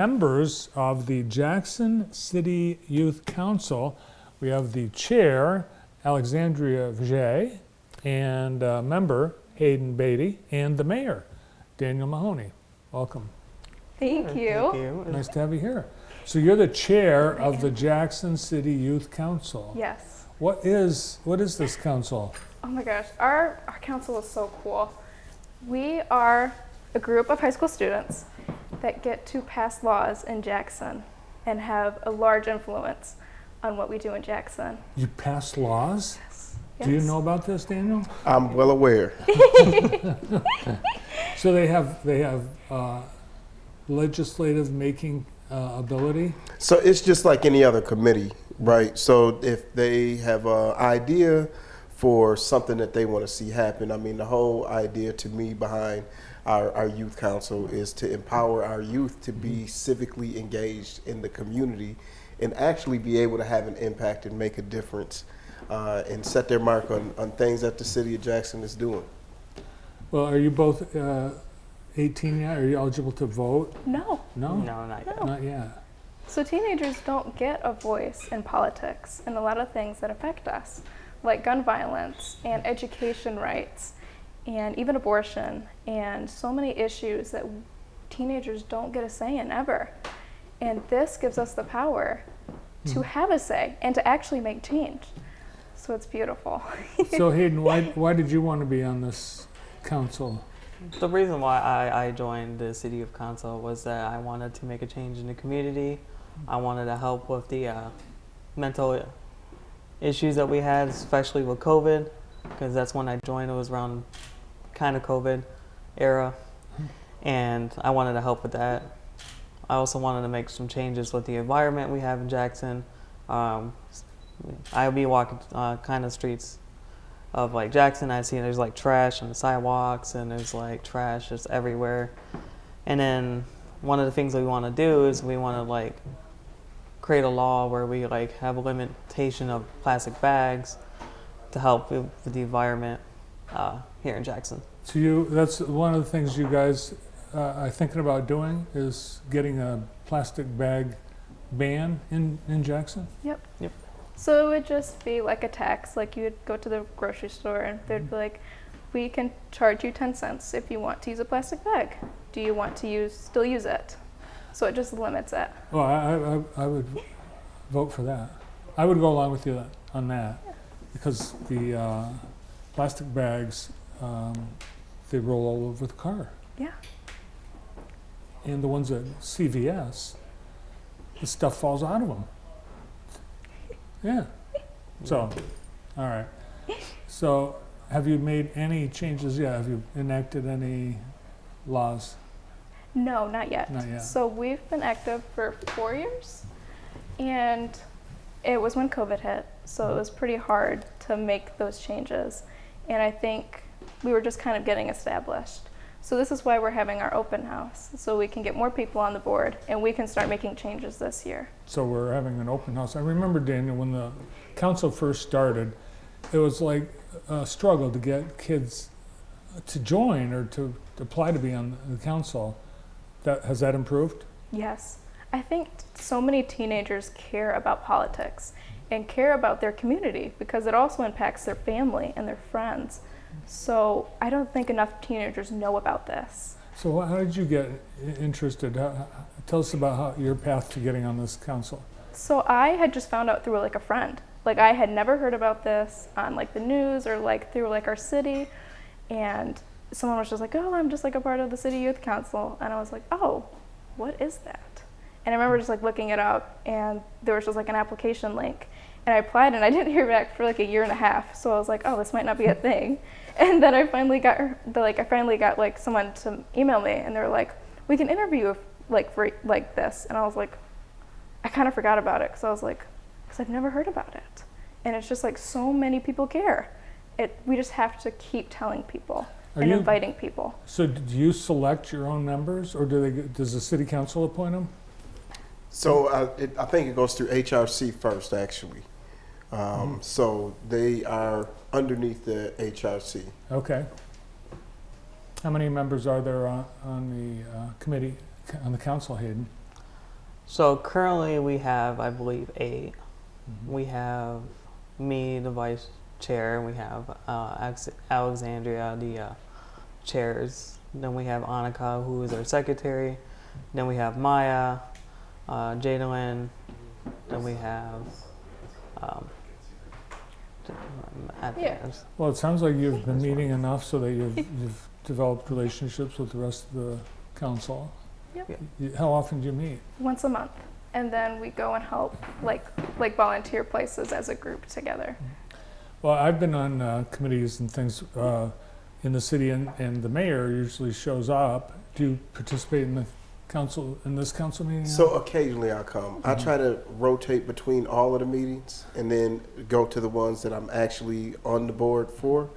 Members of the Jackson City Youth Council. We have the chair, Alexandria Vijay, and member, Hayden Beatty, and the mayor, Daniel Mahoney. Welcome. Thank you. Thank you. Nice to have you here. So you're the chair of the Jackson City Youth Council. Yes. What is this council? Oh my gosh, our council is so cool. We are a group of high school students that get to pass laws in Jackson and have a large influence on what we do in Jackson. You pass laws? Yes. Do you know about this, Daniel? I'm well aware. So they have legislative making ability? So it's just like any other committee, right? So if they have an idea for something that they want to see happen, I mean, the whole idea to me behind our youth council is to empower our youth to be civically engaged in the community and actually be able to have an impact and make a difference and set their mark on things that the city of Jackson is doing. Well, are you both 18 yet? Are you eligible to vote? No. No? No, not yet. No. Not yet. So teenagers don't get a voice in politics and a lot of things that affect us, like gun violence and education rights and even abortion and so many issues that teenagers don't get a say in ever. And this gives us the power to have a say and to actually make change. So it's beautiful. So Hayden, why did you want to be on this council? The reason why I joined the City Youth Council was that I wanted to make a change in the community. I wanted to help with the mental issues that we had, especially with COVID, because that's when I joined. It was around kind of COVID era, and I wanted to help with that. I also wanted to make some changes with the environment we have in Jackson. I'll be walking kind of streets of like Jackson. I see there's like trash on the sidewalks and there's like trash just everywhere. And then one of the things that we want to do is we want to like create a law where we like have a limitation of plastic bags to help with the environment here in Jackson. So that's one of the things you guys are thinking about doing is getting a plastic bag ban in Jackson? Yep. Yep. So it would just be like a tax, like you would go to the grocery store and they'd be like, we can charge you 10 cents if you want to use a plastic bag. Do you want to still use it? So it just limits it. Well, I would vote for that. I would go along with you on that because the plastic bags, they roll all over the car. Yeah. And the ones at CVS, the stuff falls out of them. Yeah. So, all right. So, have you made any changes yet? Have you enacted any laws? No, not yet. Not yet. So we've been active for 4 years, and it was when COVID hit, so it was pretty hard to make those changes. And I think we were just kind of getting established. So this is why we're having our open house, so we can get more people on the board and we can start making changes this year. So we're having an open house. I remember, Daniel, when the council first started, it was like a struggle to get kids to join or to apply to be on the council. Has that improved? Yes. I think so many teenagers care about politics and care about their community because it also impacts their family and their friends. So I don't think enough teenagers know about this. So how did you get interested? Tell us about your path to getting on this council. So I had just found out through like a friend. Like I had never heard about this on like the news or like through like our city, and someone was just like, oh, I'm just like a part of the City Youth Council. And I was like, oh, what is that? And I remember just like looking it up, and there was just like an application link. And I applied and I didn't hear back for like a year and a half. So I was like, oh, this might not be a thing. And then I finally got like someone to email me, and they were like, we can interview like for like this. And I was like, I kind of forgot about it because I've never heard about it. And it's just like so many people care. We just have to keep telling people and inviting people. So do you select your own members, or does the city council appoint them? So I think it goes through HRC first, actually. So they are underneath the HRC. Okay. How many members are there on the committee, on the council, Hayden? So currently we have, I believe, 8. Mhm. We have me, the vice chair, and we have Alexandria, the chairs. Then we have Annika, who is our secretary. Then we have Maya, Jadalyn. Then we have. Um, Yeah. Well, it sounds like you've been meeting enough so that you've developed relationships with the rest of the council. Yep. How often do you meet? Once a month, and then we go and help like volunteer places as a group together. Well, I've been on committees and things in the city, and the mayor usually shows up. Do you participate in the council, in this council meeting? So occasionally I come. I try to rotate between all of the meetings and then go to the ones that I'm actually on the board for.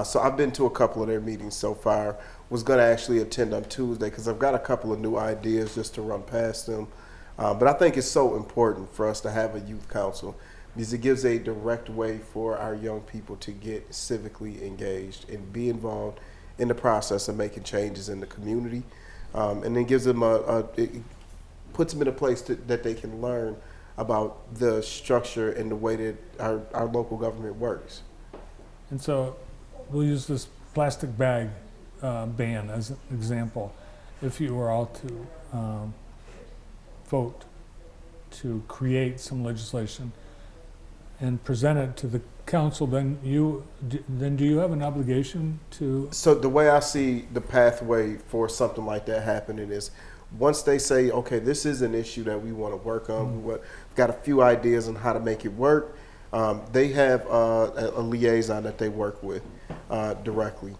So I've been to a couple of their meetings so far. Was going to actually attend on Tuesday because I've got a couple of new ideas just to run past them. But I think it's so important for us to have a youth council because it gives a direct way for our young people to get civically engaged and be involved in the process of making changes in the community. And then gives them it puts them in a place that they can learn about the structure and the way that our local government works. And so we'll use this plastic bag ban as an example. If you were all to vote to create some legislation and present it to the council, then do you have an obligation to? So the way I see the pathway for something like that happening is once they say, okay, this is an issue that we want to work on, we've got a few ideas on how to make it work, they have a liaison that they work with directly.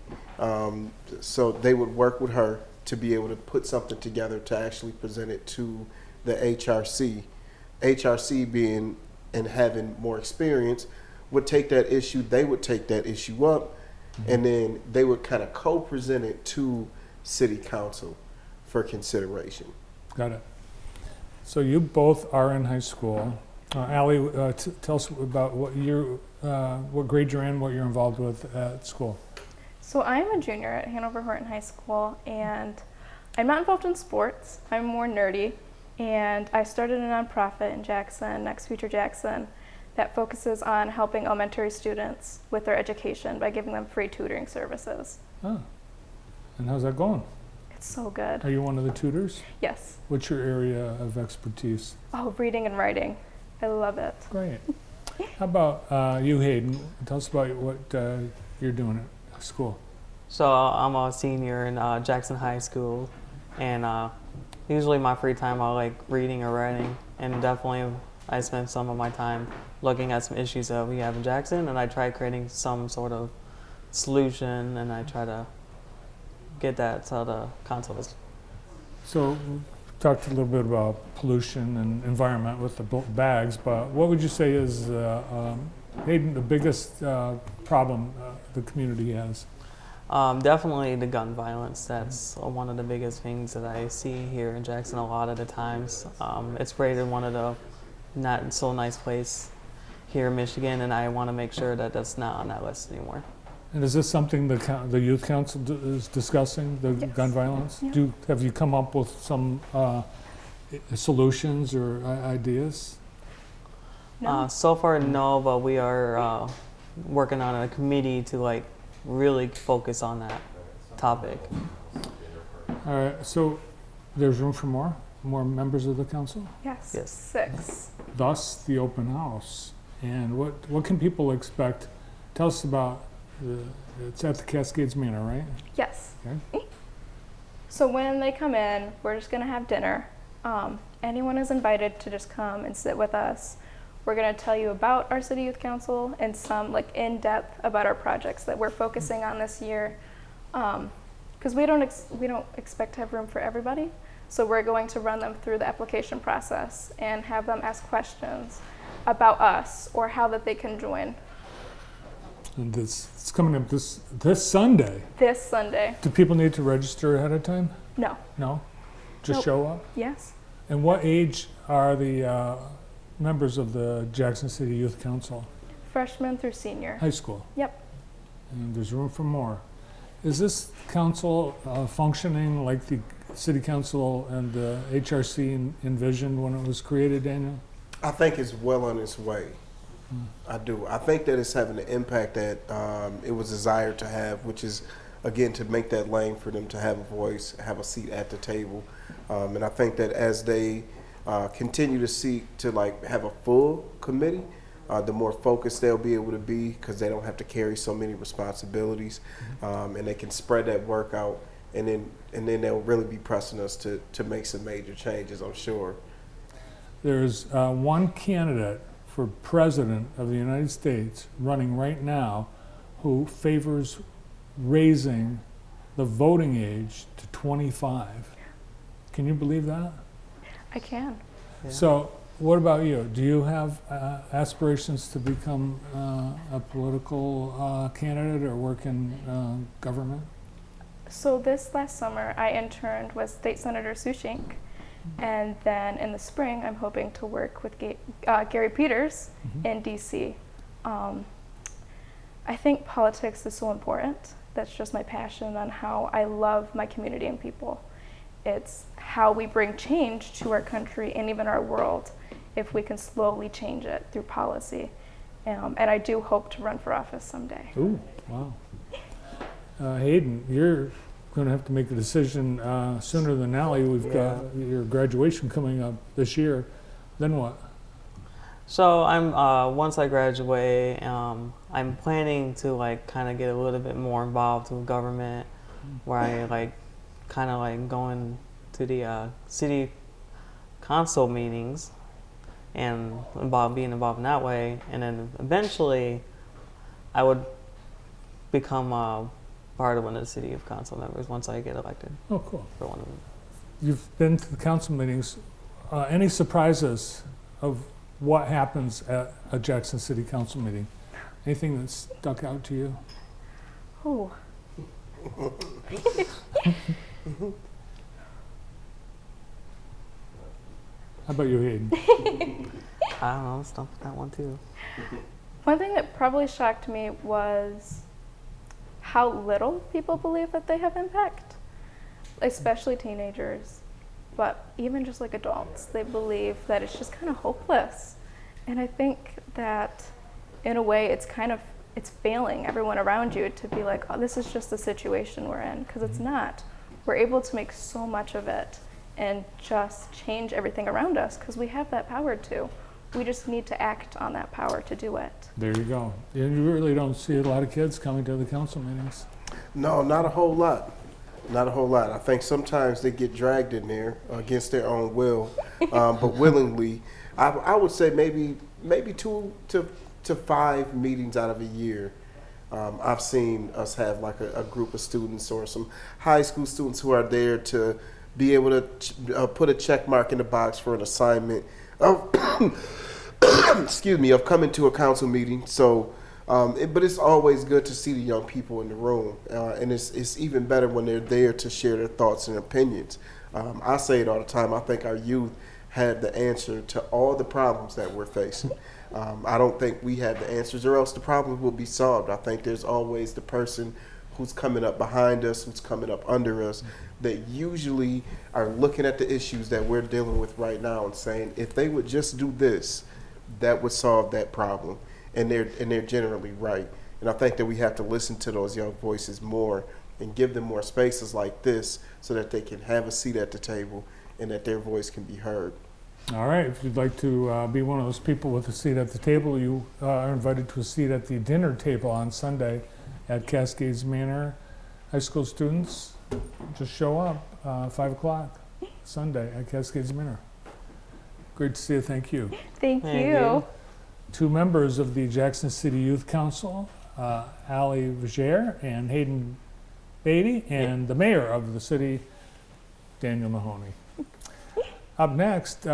So they would work with her to be able to put something together to actually present it to the HRC. HRC being and having more experience would take that issue, they would take that issue up, and then they would kind of co-present it to City Council for consideration. Got it. So you both are in high school. Allie, tell us about what grade you're in, what you're involved with at school. So I'm a junior at Hanover Horton High School, and I'm not involved in sports. I'm more nerdy, and I started a nonprofit in Jackson, Next Future Jackson, that focuses on helping elementary students with their education by giving them free tutoring services. Oh, and how's that going? It's so good. Are you one of the tutors? Yes. What's your area of expertise? Oh, reading and writing. I love it. Great. How about you, Hayden? Tell us about what you're doing at school. So I'm a senior in Jackson High School, and usually my free time I like reading or writing, and definitely I spend some of my time looking at some issues that we have in Jackson, and I try creating some sort of solution, and I try to get that to the council. So we talked a little bit about pollution and environment with the bags, but what would you say is, Hayden, the biggest problem the community has? Definitely the gun violence. That's one of the biggest things that I see here in Jackson a lot of the times. It's rated one of the not so nice place here in Michigan, and I want to make sure that that's not on that list anymore. And is this something the youth council is discussing, the Yes. gun violence? Yeah. Have you come up with some solutions or ideas? No. So far, no, but we are working on a committee to like really focus on that topic. All right, so there's room for more members of the council? Yes. Yes. 6. Thus, the open house. And what can people expect? Tell us about it's at the Cascades Manor, right? Yes. Okay. So when they come in, we're just gonna have dinner. Anyone is invited to just come and sit with us. We're gonna tell you about our City Youth Council and some like in depth about our projects that we're focusing on this year. Because we don't expect to have room for everybody. So we're going to run them through the application process and have them ask questions about us or how that they can join And it's coming up this Sunday. this Sunday. Do people need to register ahead of time? No. No? Just Nope. show up? Yes. And what age are the members of the Jackson City Youth Council? Freshman through senior. High school? Yep. And there's room for more. Is this council functioning like the City Council and HRC envisioned when it was created, Daniel? I think it's well on its way. I do. I think that it's having the impact that it was desired to have, which is, again, to make that lane for them to have a voice, have a seat at the table. And I think that as they continue to seek to like have a full committee, the more focused they'll be able to be, because they don't have to carry so many responsibilities, and they can spread that work out, and then they'll really be pressing us to make some major changes, I'm sure. There's one candidate for President of the United States running right now who favors raising the voting age to 25. Can you believe that? I can. Yeah. So what about you? Do you have aspirations to become a political candidate or work in government? So this last summer, I interned with State Senator Sushink, and then in the spring, I'm hoping to work with Gary Peters in DC. I think politics is so important. That's just my passion on how I love my community and people. It's how we bring change to our country and even our world if we can slowly change it through policy. And I do hope to run for office someday. Ooh, wow. Hayden, you're going to have to make a decision sooner than Allie. We've got your graduation coming up this year. Then what? So I'm once I graduate, I'm planning to like kind of get a little bit more involved with government, where I like kind of like going to the city council meetings and being involved in that way, and then eventually I would become part of one of the city of council members once I get elected. Oh, cool. For one of them. You've been to the council meetings. Any surprises of what happens at a Jackson City Council meeting? Anything that stuck out to you? Oh. How about you, Hayden? I don't know, stumped that one too. One thing that probably shocked me was how little people believe that they have impact, especially teenagers, but even just like adults, they believe that it's just kind of hopeless. And I think that in a way it's failing everyone around you to be like, oh, this is just the situation we're in, because it's not. We're able to make so much of it and just change everything around us because we have that power to. We just need to act on that power to do it. There you go. You really don't see a lot of kids coming to the council meetings. No, not a whole lot. Not a whole lot. I think sometimes they get dragged in there against their own will, but willingly. I would say maybe 2 to 5 meetings out of a year. I've seen us have like a group of students or some high school students who are there to be able to put a check mark in the box for an assignment of, excuse me, of coming to a council meeting. So, but it's always good to see the young people in the room, and it's even better when they're there to share their thoughts and opinions. I say it all the time. I think our youth have the answer to all the problems that we're facing. I don't think we have the answers, or else the problems will be solved. I think there's always the person who's coming up behind us, who's coming up under us, that usually are looking at the issues that we're dealing with right now and saying, if they would just do this, that would solve that problem. And they're generally right. And I think that we have to listen to those young voices more and give them more spaces like this so that they can have a seat at the table and that their voice can be heard. All right, if you'd like to be one of those people with a seat at the table, you are invited to a seat at the dinner table on Sunday at Cascades Manor. High school students, just show up, 5 o'clock Sunday at Cascades Manor. Great to see you, thank you. Thank Thank you. you. 2 members of the Jackson City Youth Council, Ali Vigier and Hayden Beatty, and the mayor of the city, Daniel Mahoney. Up next,